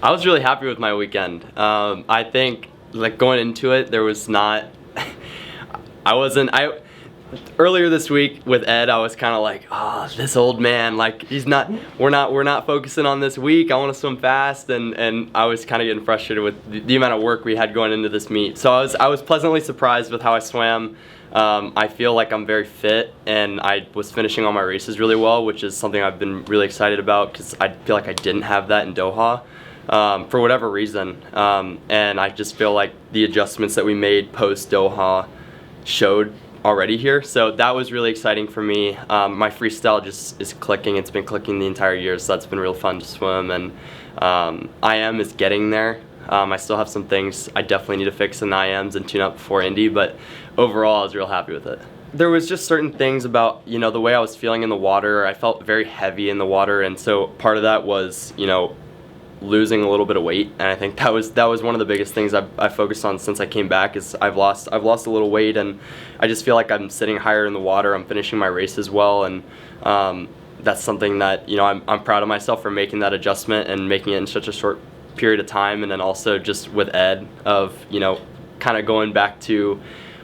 I was really happy with my weekend. I think like going into it, there was not, earlier this week with Ed, I was kind of like, oh, this old man, like we're not focusing on this week. I want to swim fast, and I was kind of getting frustrated with the amount of work we had going into this meet. So I was pleasantly surprised with how I swam. I feel like I'm very fit, and I was finishing all my races really well, which is something I've been really excited about because I feel like I didn't have that in Doha. For whatever reason, and I just feel like the adjustments that we made post Doha showed already here, so that was really exciting for me. My freestyle just is clicking. It's been clicking the entire year, so that's been real fun to swim, and IM is getting there. I still have some things I definitely need to fix in the IMs and tune up before Indy, but overall I was real happy with it. There was just certain things about, the way I was feeling in the water. I felt very heavy in the water, and so part of that was, losing a little bit of weight, and I think that was one of the biggest things I focused on since I came back. Is I've lost a little weight, and I just feel like I'm sitting higher in the water. I'm finishing my races well, and that's something that I'm proud of myself for making that adjustment and making it in such a short period of time. And then also just with Ed of kind of going back to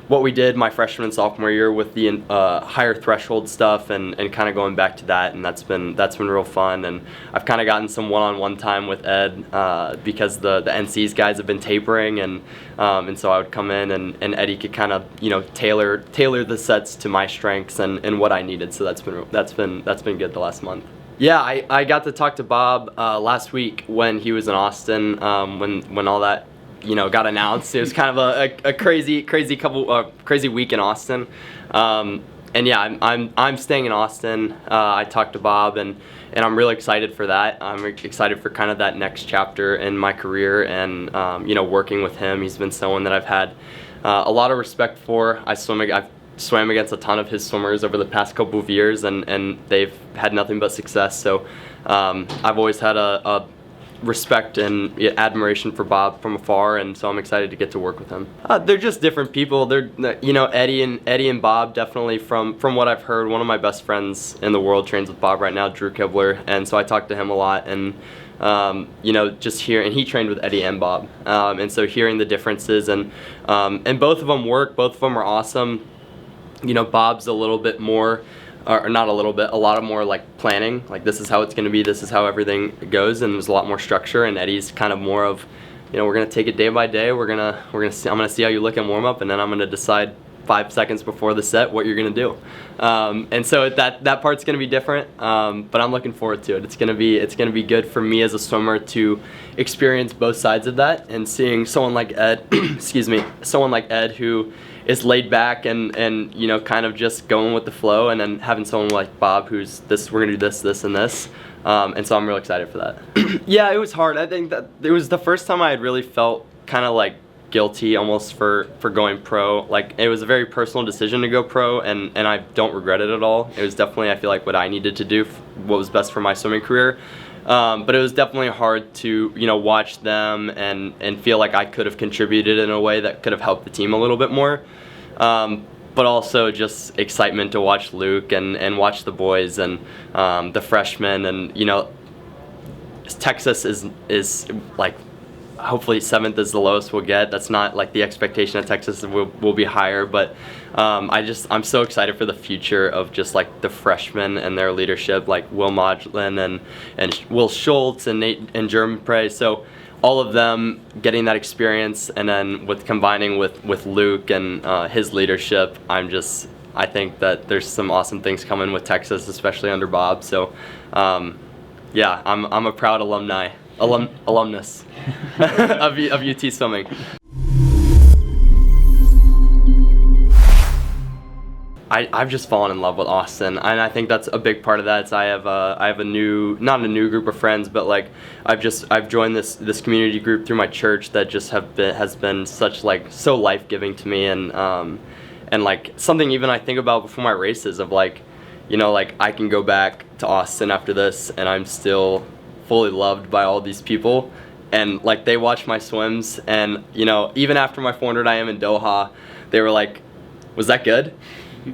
what we did my freshman and sophomore year with the higher threshold stuff, and kind of going back to that, and that's been real fun. And I've kind of gotten some one-on-one time with Ed because the NC's guys have been tapering, and so I would come in and Eddie could kind of tailor the sets to my strengths and what I needed. So that's been good the last month. Yeah, I got to talk to Bob last week when he was in Austin, when all that got announced. It was kind of a crazy week in Austin, and yeah, I'm staying in Austin. I talked to Bob, and I'm really excited for that. I'm excited for kind of that next chapter in my career, and working with him. He's been someone that I've had a lot of respect for. I've swam against a ton of his swimmers over the past couple of years, and they've had nothing but success. So I've always had a respect and admiration for Bob from afar, and so I'm excited to get to work with him. They're just different people. They're Eddie and Bob, definitely from what I've heard. One of my best friends in the world trains with Bob right now, Drew Kibler, and so I talked to him a lot, and just hear, and he trained with Eddie and Bob, and so hearing the differences, and both of them work. Both of them are awesome. Bob's a little bit more, or not a little bit, a lot of more like planning, like this is how it's going to be, this is how everything goes, and there's a lot more structure. And Eddie's kind of more of, we're going to take it day by day. I'm going to see how you look in warm up, and then I'm going to decide 5 seconds before the set what you're going to do. And so that part's going to be different, but I'm looking forward to it. It's going to be good for me as a swimmer to experience both sides of that, and seeing someone like Ed, someone like Ed who is laid back and kind of just going with the flow, and then having someone like Bob who's we're gonna do this and this, and so I'm real excited for that. Yeah, it was hard. I think that it was the first time I had really felt kind of like guilty almost for going pro. Like, it was a very personal decision to go pro, and I don't regret it at all. It was definitely, I feel like, what I needed to do, what was best for my swimming career. But it was definitely hard to watch them and feel like I could have contributed in a way that could have helped the team a little bit more. But also just excitement to watch Luke and watch the boys and the freshmen, and Texas is like, hopefully 7th is the lowest we'll get. That's not like the expectation at Texas will be higher, but I'm so excited for the future of just like the freshmen and their leadership, like Will Modlin and Will Schultz and Nate and Jeremy Prey. So all of them getting that experience, and then combining with Luke and his leadership, I think that there's some awesome things coming with Texas, especially under Bob. So yeah, I'm a proud alumnus of UT swimming. I've just fallen in love with Austin, and I think that's a big part of that. I have not a new group of friends, but like I've joined this community group through my church that just has been so life-giving to me, and like something even I think about before my races of like I can go back to Austin after this and I'm still fully loved by all these people, and like they watch my swims, and even after my 400 IM in Doha, they were like, was that good?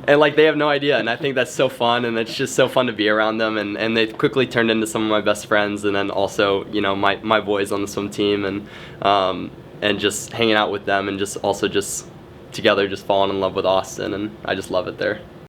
And like they have no idea, and I think that's so fun, and it's just so fun to be around them, and they quickly turned into some of my best friends, and then also, you know, my boys on the swim team, and just hanging out with them, and just also just together just falling in love with Austin, and I just love it there.